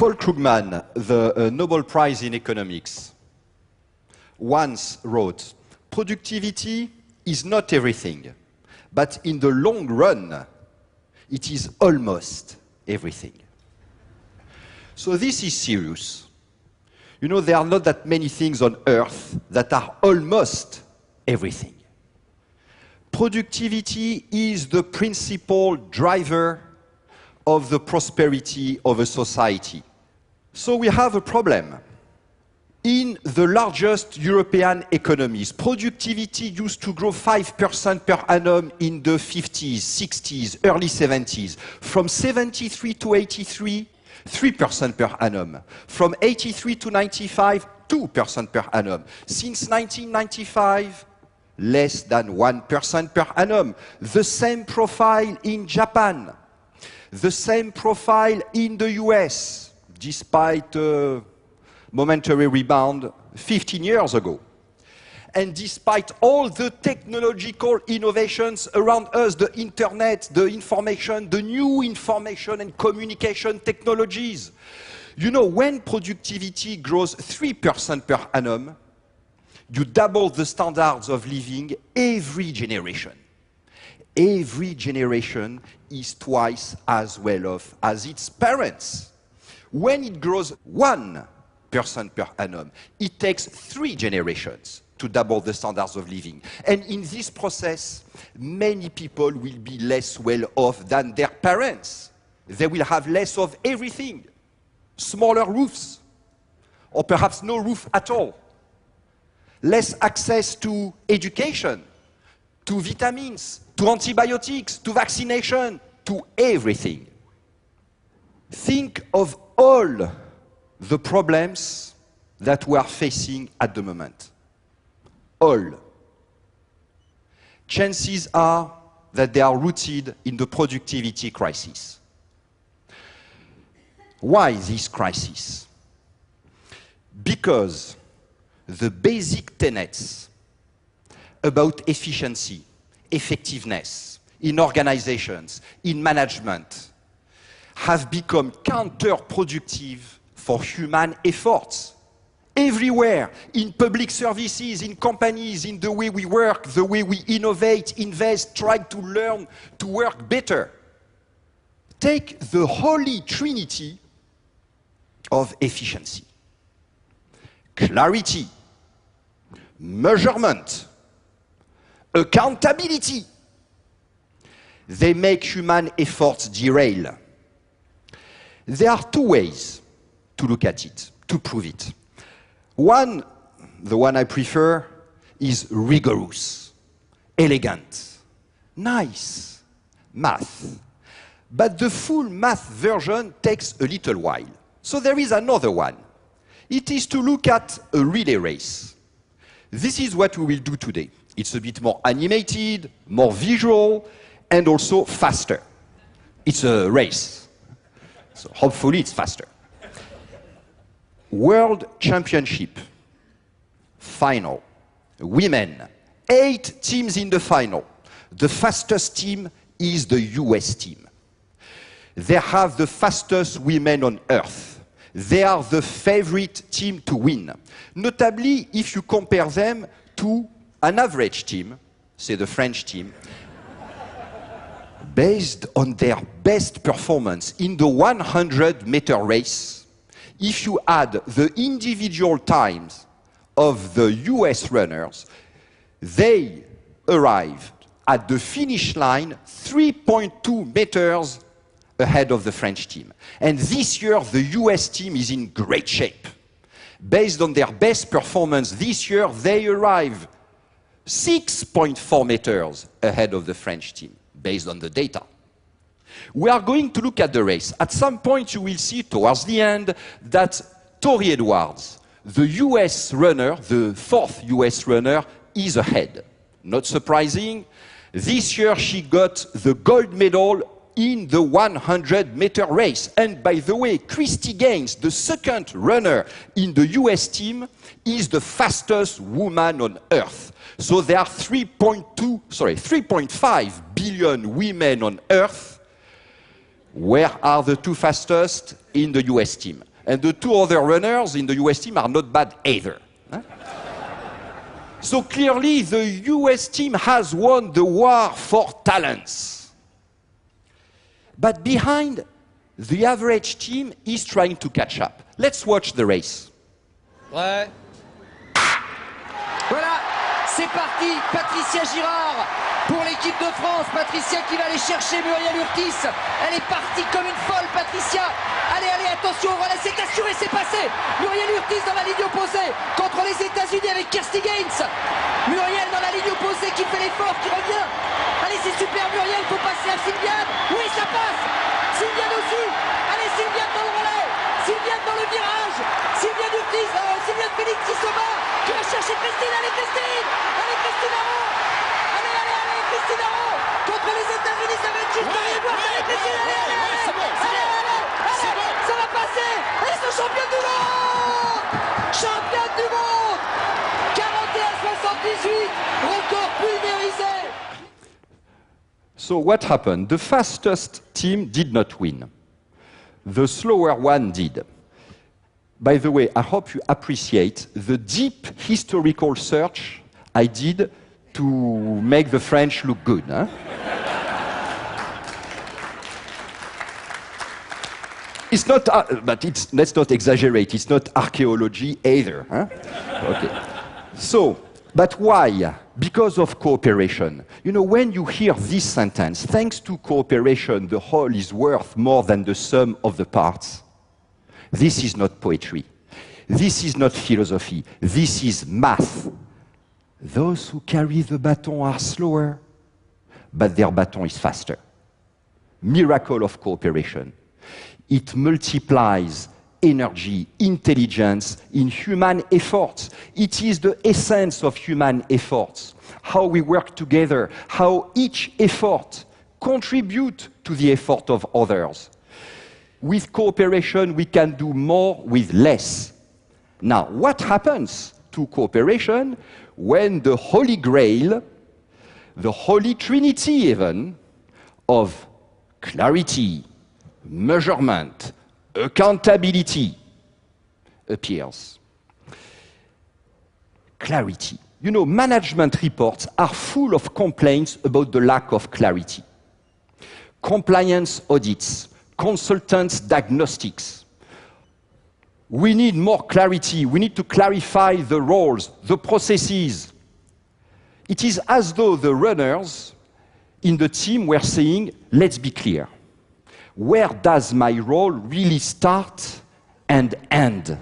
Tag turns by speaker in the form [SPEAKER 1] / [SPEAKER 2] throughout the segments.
[SPEAKER 1] Paul Krugman, the Nobel Prize in Economics, once wrote, "Productivity is not everything, but in the long run, it is almost everything." So this is serious. You know, there are not that many things on earth that are almost everything. Productivity is the principal driver of the prosperity of a society. So we have a problem. In the largest European economies, productivity used to grow 5% per annum in the 50s, 60s, early 70s. From 73 to 83, 3% per annum. From 83 to 95, 2% per annum. Since 1995, less than 1% per annum. The same profile in Japan. The same profile in the US, despite a momentary rebound 15 years ago. And despite all the technological innovations around us, the internet, the information, the new information and communication technologies, you know, when productivity grows 3% per annum, you double the standards of living every generation. Every generation is twice as well off as its parents. When it grows 1% per annum, it takes 3 generations to double the standards of living. And in this process, many people will be less well off than their parents. They will have less of everything. Smaller roofs, or perhaps no roof at all. Less access to education, to vitamins, to antibiotics, to vaccination, to everything. Think of all the problems that we are facing at the moment. All. Chances are that they are rooted in the productivity crisis. Why this crisis? Because the basic tenets about efficiency, effectiveness, in organizations, in management, have become counterproductive for human efforts. Everywhere, in public services, in companies, in the way we work, the way we innovate, invest, try to learn to work better. Take the holy trinity of efficiency. Clarity, measurement, accountability. They make human efforts derail. There are 2 ways to look at it, to prove it. One, the one I prefer, is rigorous, elegant, nice math. But the full math version takes a little while. So there is another one. It is to look at a relay race. This is what we will do today. It's a bit more animated, more visual, and also faster. It's a race. So hopefully it's faster. World Championship, final, women, 8 teams in the final. The fastest team is the US team. They have the fastest women on earth. They are the favorite team to win. Notably, if you compare them to an average team, say the French team, based on their best performance in the 100-meter race, if you add the individual times of the US runners, they arrived at the finish line 3.2 meters ahead of the French team. And this year, the US team is in great shape. Based on their best performance this year, they arrive 6.4 meters ahead of the French team, based on the data. We are going to look at the race. At some point, you will see towards the end that Tori Edwards, the US runner, the 4th US runner, is ahead. Not surprising. This year, she got the gold medal in the 100-meter race. And by the way, Christy Gaines, the 2nd runner in the US team, is the fastest woman on earth. So there are 3.5 billion women on earth. Where are the 2 fastest? In the US team. And the two other runners in the US team are not bad either. Huh? So clearly, the US team has won the war for talents. But behind, the average team is trying to catch up. Let's watch the race.
[SPEAKER 2] Ouais. Voilà, c'est parti. Patricia Girard pour l'équipe de France. Patricia qui va aller chercher Muriel Urtis. Elle est partie comme une folle, Patricia. Allez, allez, attention, voilà, c'est assuré, c'est passé. Muriel Urtis dans la ligne opposée contre les États-Unis avec Kirsty Gaines. Muriel dans la ligne opposée qui fait l'effort, qui revient. Allez, c'est super, Muriel, faut passer à Sylviane. Oui, ça passe. Sylviane aussi. Allez, Sylviane dans le relais. Sylviane dans le virage. Sylviane Urtis, Sylviane Félix qui se bat. Qui va chercher Christine. Allez, Christine. Allez, Christine Arrault. Allez, allez, allez, Christine Arrault. Contre les États-Unis, ça va être juste. Allez, Christine, allez, allez, allez. Allez, allez, allez. Ça va passer. Allez, c'est championne du monde. Championne du monde. 41-78. Record pulvérisé.
[SPEAKER 1] So what happened? The fastest team did not win. The slower one did. By the way, I hope you appreciate the deep historical search I did to make the French look good. Huh? It's not, but let's not exaggerate, it's not archaeology either. Huh? Okay. So, but why? Because of cooperation. You know, when you hear this sentence, thanks to cooperation, the whole is worth more than the sum of the parts. This is not poetry. This is not philosophy. This is math. Those who carry the baton are slower, but their baton is faster. Miracle of cooperation. It multiplies energy, intelligence in human efforts. It is the essence of human efforts. How we work together, how each effort contributes to the effort of others. With cooperation, we can do more with less. Now, what happens to cooperation when the Holy Grail, the Holy Trinity even, of clarity, measurement, accountability appears? Clarity. You know, management reports are full of complaints about the lack of clarity. Compliance audits, consultants' diagnostics. We need more clarity. We need to clarify the roles, the processes. It is as though the runners in the team were saying, let's be clear. Where does my role really start and end?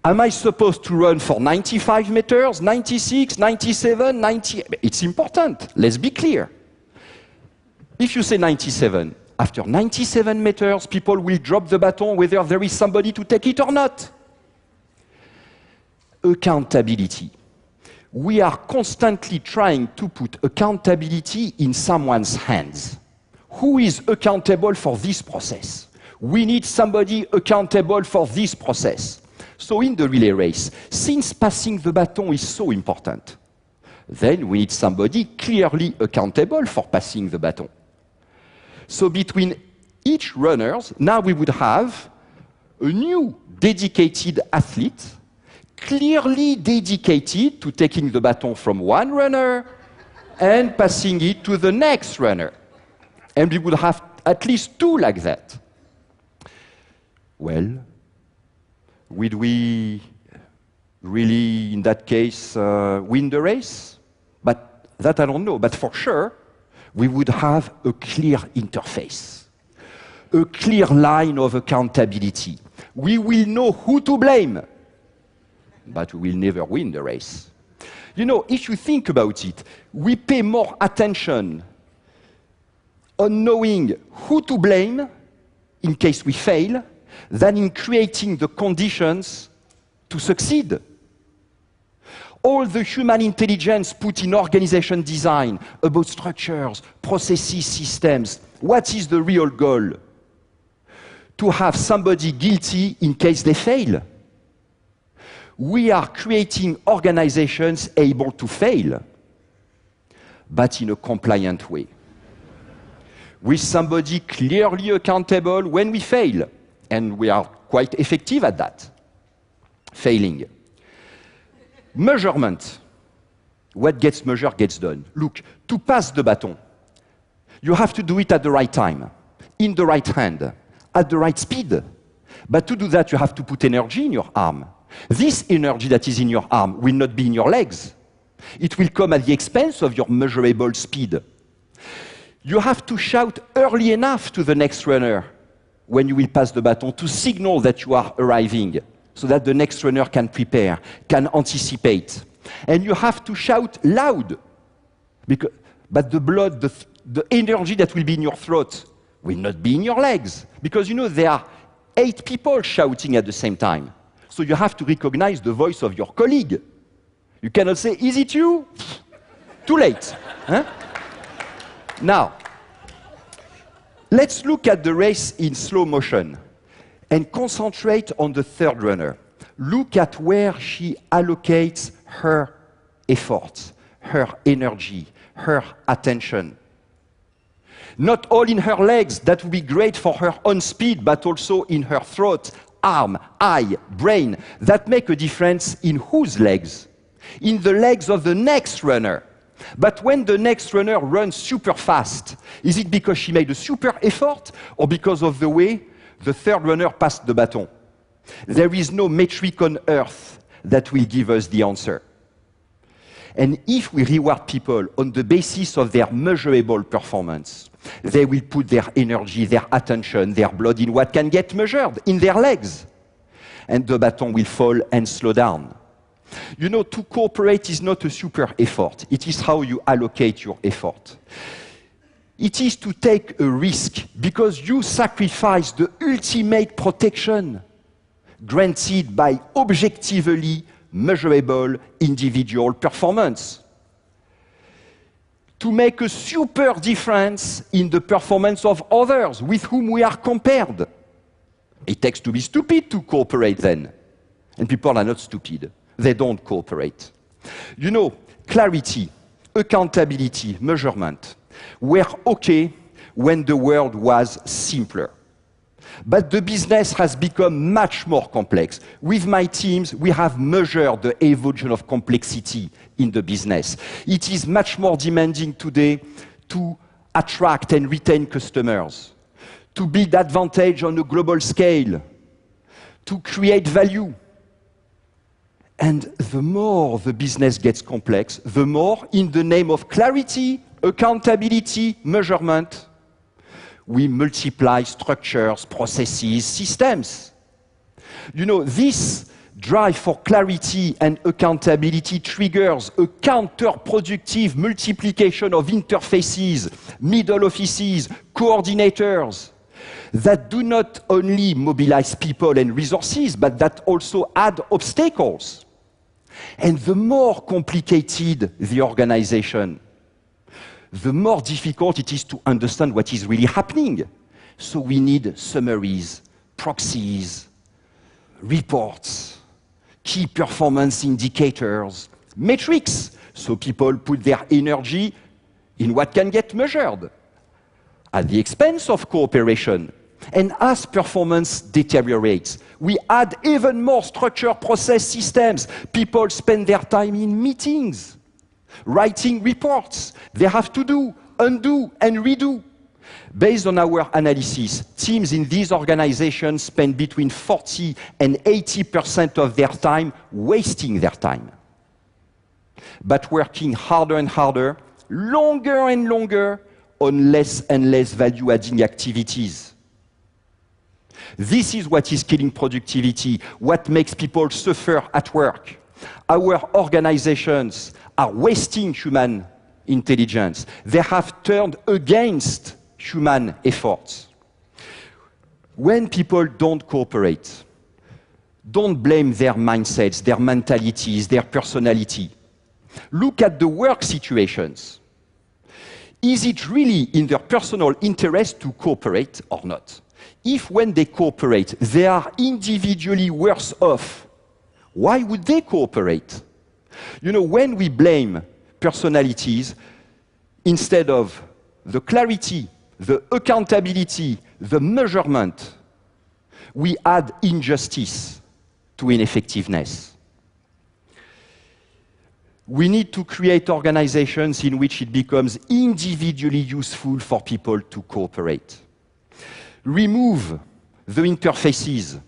[SPEAKER 1] Am I supposed to run for 95 meters, 96, 97, 90? It's important. Let's be clear. If you say 97, after 97 meters, people will drop the baton whether there is somebody to take it or not. Accountability. We are constantly trying to put accountability in someone's hands. Who is accountable for this process? We need somebody accountable for this process. So in the relay race, since passing the baton is so important, then we need somebody clearly accountable for passing the baton. So between each runners, now we would have a new dedicated athlete, clearly dedicated to taking the baton from one runner and passing it to the next runner. And we would have at least two like that. Well, would we really, in that case, win the race? But that I don't know. But for sure, we would have a clear interface, a clear line of accountability. We will know who to blame, but we will never win the race. You know, if you think about it, we pay more attention on knowing who to blame in case we fail than in creating the conditions to succeed. All the human intelligence put in organization design about structures, processes, systems, what is the real goal? To have somebody guilty in case they fail. We are creating organizations able to fail, but in a compliant way. With somebody clearly accountable when we fail. And we are quite effective at that. Failing. Measurement. What gets measured gets done. Look, to pass the baton, you have to do it at the right time, in the right hand, at the right speed. But to do that, you have to put energy in your arm. This energy that is in your arm will not be in your legs. It will come at the expense of your measurable speed. You have to shout early enough to the next runner when you will pass the baton to signal that you are arriving, so that the next runner can prepare, can anticipate. And you have to shout loud, but the blood, the energy that will be in your throat will not be in your legs, because there are 8 people shouting at the same time. So you have to recognize the voice of your colleague. You cannot say, "Is it you?" Too late. Huh? Now, let's look at the race in slow motion and concentrate on the third runner. Look at where she allocates her efforts, her energy, her attention. Not all in her legs, that would be great for her own speed, but also in her throat, arm, eye, brain, that make a difference in whose legs? In the legs of the next runner. But when the next runner runs super fast, is it because she made a super effort or because of the way the third runner passed the baton? There is no metric on earth that will give us the answer. And if we reward people on the basis of their measurable performance, they will put their energy, their attention, their blood in what can get measured, in their legs. And the baton will fall and slow down. To cooperate is not a super effort. It is how you allocate your effort. It is to take a risk because you sacrifice the ultimate protection granted by objectively measurable individual performance. To make a super difference in the performance of others with whom we are compared. It takes to be stupid to cooperate then. And people are not stupid. They don't cooperate. Clarity, accountability, measurement were okay when the world was simpler. But the business has become much more complex. With my teams, we have measured the evolution of complexity in the business. It is much more demanding today to attract and retain customers, to build advantage on a global scale, to create value. And the more the business gets complex, the more, in the name of clarity, accountability, measurement, we multiply structures, processes, systems. This drive for clarity and accountability triggers a counterproductive multiplication of interfaces, middle offices, coordinators that do not only mobilize people and resources, but that also add obstacles. And the more complicated the organization, the more difficult it is to understand what is really happening. So we need summaries, proxies, reports, key performance indicators, metrics, so people put their energy in what can get measured, at the expense of cooperation. And as performance deteriorates, we add even more structure, process, systems. People spend their time in meetings, writing reports. They have to do, undo, and redo. Based on our analysis, teams in these organizations spend between 40 and 80% of their time wasting their time, but working harder and harder, longer and longer, on less and less value-adding activities. This is what is killing productivity, what makes people suffer at work. Our organizations are wasting human intelligence. They have turned against human efforts. When people don't cooperate, don't blame their mindsets, their mentalities, their personality. Look at the work situations. Is it really in their personal interest to cooperate or not? If when they cooperate, they are individually worse off, why would they cooperate? When we blame personalities, instead of the clarity, the accountability, the measurement, we add injustice to ineffectiveness. We need to create organizations in which it becomes individually useful for people to cooperate. Remove the interfaces,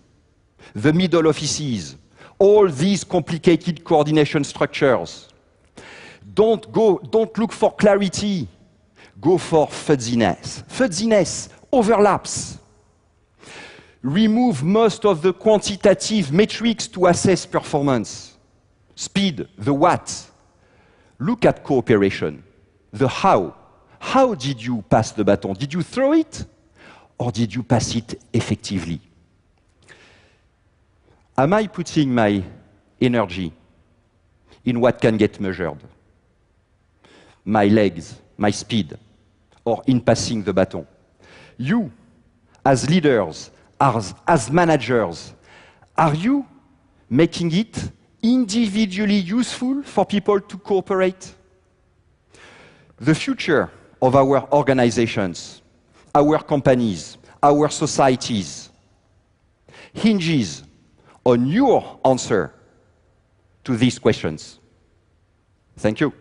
[SPEAKER 1] the middle offices, all these complicated coordination structures. Don't look for clarity, go for fuzziness. Fuzziness, overlaps. Remove most of the quantitative metrics to assess performance. Speed, the what. Look at cooperation, the how. How did you pass the baton? Did you throw it? Or did you pass it effectively? Am I putting my energy in what can get measured? My legs, my speed, or in passing the baton? You, as leaders, as managers, are you making it individually useful for people to cooperate? The future of our organizations, our companies, our societies hinges on your answer to these questions. Thank you.